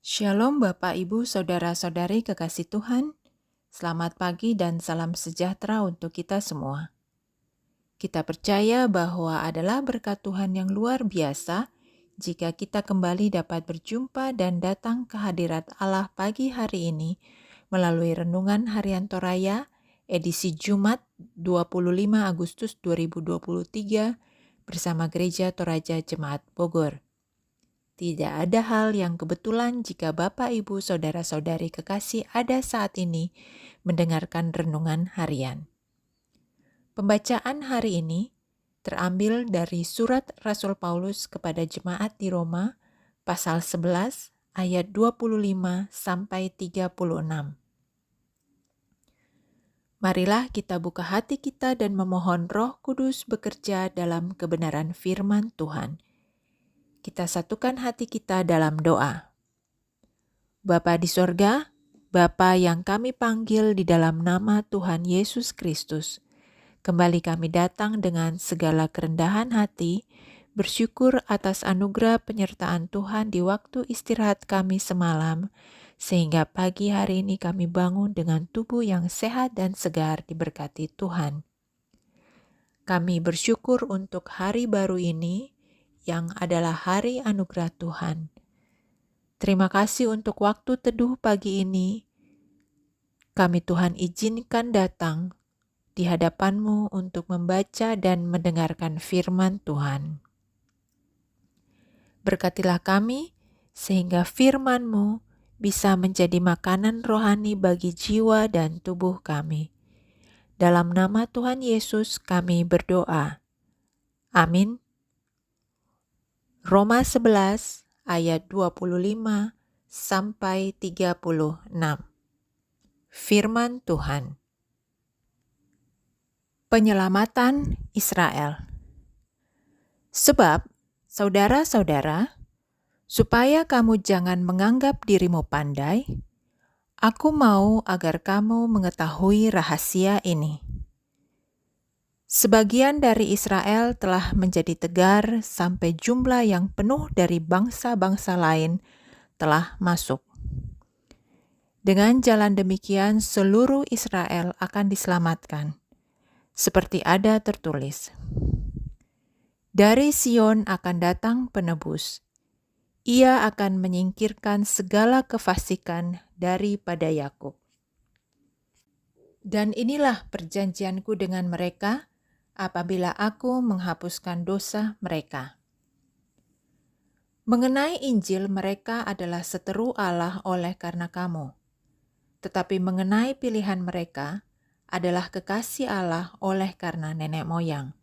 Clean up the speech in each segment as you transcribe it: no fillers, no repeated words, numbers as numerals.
Shalom Bapak Ibu Saudara-saudari kekasih Tuhan. Selamat pagi dan salam sejahtera untuk kita semua. Kita percaya bahwa adalah berkat Tuhan yang luar biasa jika kita kembali dapat berjumpa dan datang ke hadirat Allah pagi hari ini melalui Renungan Harian Toraya edisi Jumat 25 Agustus 2023 bersama Gereja Toraja Jemaat Bogor. Tidak ada hal yang kebetulan jika Bapak, Ibu, Saudara-saudari kekasih ada saat ini mendengarkan renungan harian. Pembacaan hari ini terambil dari surat Rasul Paulus kepada jemaat di Roma, pasal 11 ayat 25 sampai 36. Marilah kita buka hati kita dan memohon Roh Kudus bekerja dalam kebenaran firman Tuhan. Kita satukan hati kita dalam doa. Bapa di sorga, Bapa yang kami panggil di dalam nama Tuhan Yesus Kristus, kembali kami datang dengan segala kerendahan hati, bersyukur atas anugerah penyertaan Tuhan di waktu istirahat kami semalam, sehingga pagi hari ini kami bangun dengan tubuh yang sehat dan segar diberkati Tuhan. Kami bersyukur untuk hari baru ini, yang adalah hari anugerah Tuhan. Terima kasih untuk waktu teduh pagi ini. Kami Tuhan izinkan datang di hadapan-Mu untuk membaca dan mendengarkan firman Tuhan. Berkatilah kami sehingga firman-Mu bisa menjadi makanan rohani bagi jiwa dan tubuh kami. Dalam nama Tuhan Yesus kami berdoa. Amin. Roma 11 ayat 25 sampai 36. Firman Tuhan. Penyelamatan Israel. Sebab, saudara-saudara, supaya kamu jangan menganggap dirimu pandai, aku mau agar kamu mengetahui rahasia ini. Sebagian dari Israel telah menjadi tegar sampai jumlah yang penuh dari bangsa-bangsa lain telah masuk. Dengan jalan demikian seluruh Israel akan diselamatkan, seperti ada tertulis. Dari Sion akan datang penebus, ia akan menyingkirkan segala kefasikan daripada Yakub. Dan inilah perjanjianku dengan mereka, apabila aku menghapuskan dosa mereka. Mengenai Injil mereka adalah seteru Allah oleh karena kamu. Tetapi mengenai pilihan mereka adalah kekasih Allah oleh karena nenek moyang.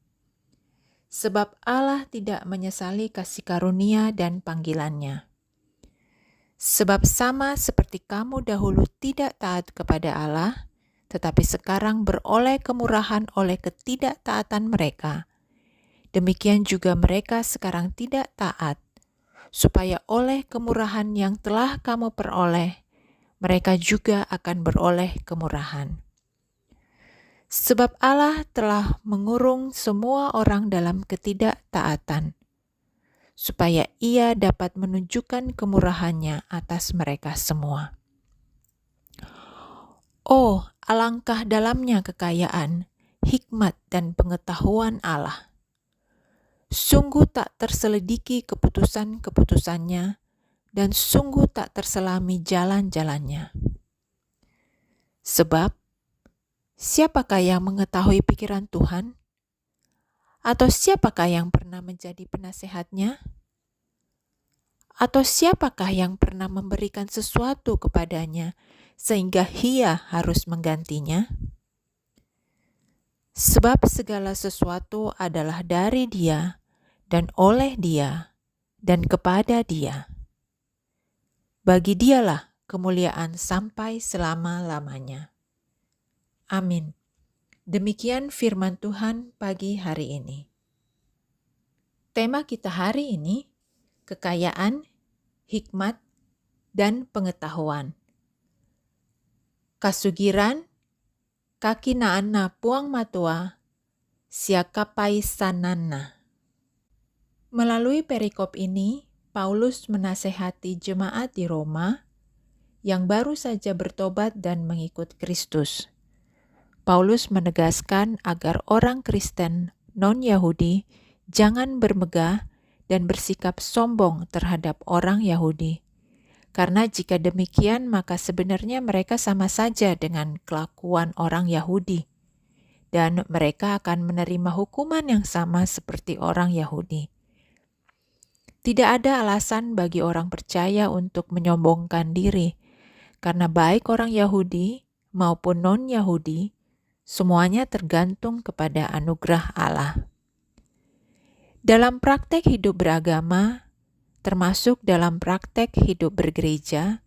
Sebab Allah tidak menyesali kasih karunia dan panggilannya. Sebab sama seperti kamu dahulu tidak taat kepada Allah, tetapi sekarang beroleh kemurahan oleh ketidaktaatan mereka. Demikian juga mereka sekarang tidak taat, supaya oleh kemurahan yang telah kamu peroleh, mereka juga akan beroleh kemurahan. Sebab Allah telah mengurung semua orang dalam ketidaktaatan, supaya Ia dapat menunjukkan kemurahannya atas mereka semua. Oh, alangkah dalamnya kekayaan, hikmat dan pengetahuan Allah. Sungguh tak terselidiki keputusan-keputusannya, dan sungguh tak terselami jalan-jalannya. Sebab, siapakah yang mengetahui pikiran Tuhan? Atau siapakah yang pernah menjadi penasehatnya? Atau siapakah yang pernah memberikan sesuatu kepadanya, sehingga Ia harus menggantinya? Sebab segala sesuatu adalah dari Dia, dan oleh Dia, dan kepada Dia. Bagi Dialah kemuliaan sampai selama-lamanya. Amin. Demikian firman Tuhan pagi hari ini. Tema kita hari ini, kekayaan, hikmat, dan pengetahuan. Kasugiran, kaki naana puang matua, siakapai sanana. Melalui perikop ini, Paulus menasehati jemaat di Roma yang baru saja bertobat dan mengikut Kristus. Paulus menegaskan agar orang Kristen non-Yahudi jangan bermegah dan bersikap sombong terhadap orang Yahudi. Karena jika demikian, maka sebenarnya mereka sama saja dengan kelakuan orang Yahudi, dan mereka akan menerima hukuman yang sama seperti orang Yahudi. Tidak ada alasan bagi orang percaya untuk menyombongkan diri, karena baik orang Yahudi maupun non-Yahudi, semuanya tergantung kepada anugerah Allah. Dalam praktek hidup beragama, termasuk dalam praktek hidup bergereja,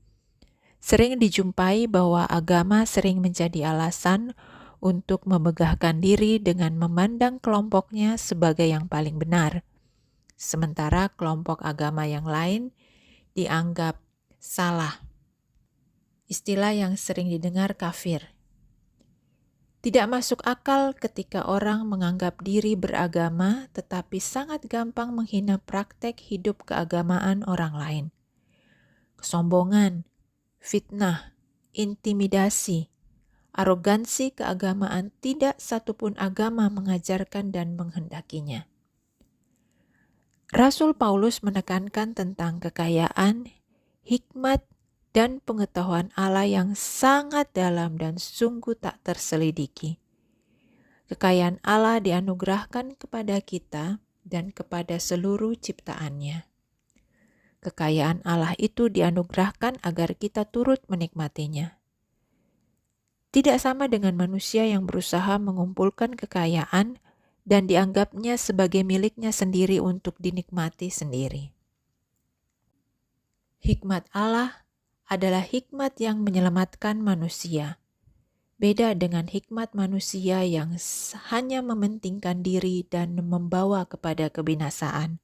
sering dijumpai bahwa agama sering menjadi alasan untuk memegahkan diri dengan memandang kelompoknya sebagai yang paling benar, sementara kelompok agama yang lain dianggap salah. Istilah yang sering didengar kafir. Tidak masuk akal ketika orang menganggap diri beragama tetapi sangat gampang menghina praktek hidup keagamaan orang lain. Kesombongan, fitnah, intimidasi, arogansi keagamaan tidak satupun agama mengajarkan dan menghendakinya. Rasul Paulus menekankan tentang kekayaan, hikmat, dan pengetahuan Allah yang sangat dalam dan sungguh tak terselidiki. Kekayaan Allah dianugerahkan kepada kita dan kepada seluruh ciptaannya. Kekayaan Allah itu dianugerahkan agar kita turut menikmatinya. Tidak sama dengan manusia yang berusaha mengumpulkan kekayaan dan dianggapnya sebagai miliknya sendiri untuk dinikmati sendiri. Hikmat Allah adalah hikmat yang menyelamatkan manusia. Beda dengan hikmat manusia yang hanya mementingkan diri dan membawa kepada kebinasaan.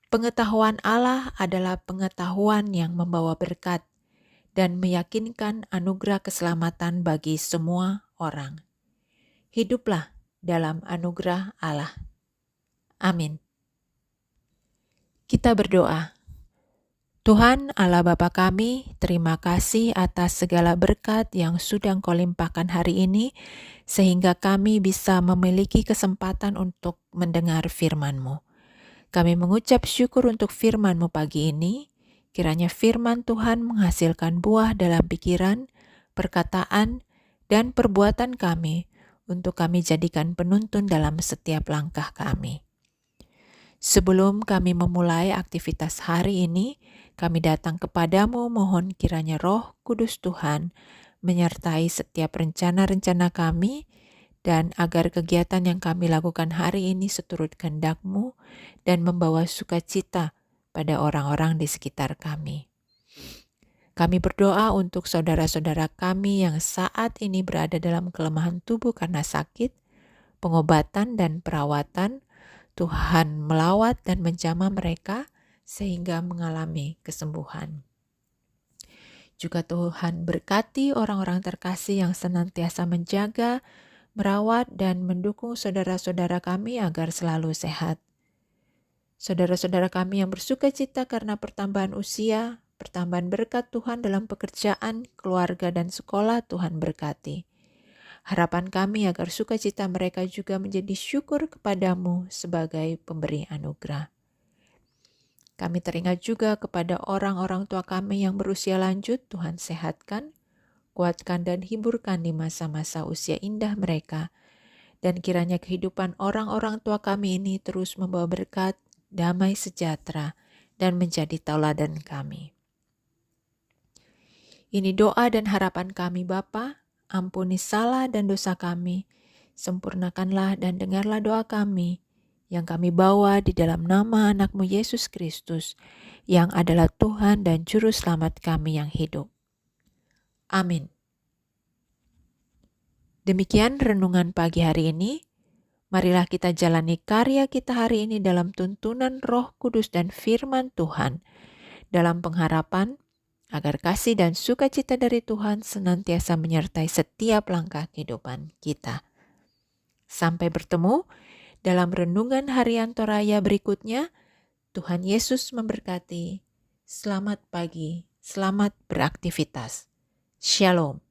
Pengetahuan Allah adalah pengetahuan yang membawa berkat dan meyakinkan anugerah keselamatan bagi semua orang. Hiduplah dalam anugerah Allah. Amin. Kita berdoa. Tuhan Allah Bapa kami, terima kasih atas segala berkat yang sudah Engkau limpahkan hari ini, sehingga kami bisa memiliki kesempatan untuk mendengar firman-Mu. Kami mengucap syukur untuk firman-Mu pagi ini, kiranya firman Tuhan menghasilkan buah dalam pikiran, perkataan, dan perbuatan kami, untuk kami jadikan penuntun dalam setiap langkah kami. Sebelum kami memulai aktivitas hari ini, kami datang kepadamu mohon kiranya Roh Kudus Tuhan menyertai setiap rencana-rencana kami dan agar kegiatan yang kami lakukan hari ini seturut kehendak-Mu dan membawa sukacita pada orang-orang di sekitar kami. Kami berdoa untuk saudara-saudara kami yang saat ini berada dalam kelemahan tubuh karena sakit, pengobatan dan perawatan. Tuhan melawat dan menjamah mereka sehingga mengalami kesembuhan. Juga Tuhan berkati orang-orang terkasih yang senantiasa menjaga, merawat, dan mendukung saudara-saudara kami agar selalu sehat. Saudara-saudara kami yang bersukacita karena pertambahan usia, pertambahan berkat Tuhan dalam pekerjaan, keluarga, dan sekolah, Tuhan berkati. Harapan kami agar sukacita mereka juga menjadi syukur kepadamu sebagai pemberi anugerah. Kami teringat juga kepada orang-orang tua kami yang berusia lanjut, Tuhan sehatkan, kuatkan dan hiburkan di masa-masa usia indah mereka. Dan kiranya kehidupan orang-orang tua kami ini terus membawa berkat, damai sejahtera, dan menjadi tauladan kami. Ini doa dan harapan kami Bapa. Ampuni salah dan dosa kami, sempurnakanlah dan dengarlah doa kami yang kami bawa di dalam nama anak-Mu Yesus Kristus, yang adalah Tuhan dan Juru Selamat kami yang hidup. Amin. Demikian renungan pagi hari ini. Marilah kita jalani karya kita hari ini dalam tuntunan Roh Kudus dan firman Tuhan, dalam pengharapan agar kasih dan sukacita dari Tuhan senantiasa menyertai setiap langkah kehidupan kita. Sampai bertemu dalam renungan harian Toraya berikutnya. Tuhan Yesus memberkati. Selamat pagi, selamat beraktivitas. Shalom.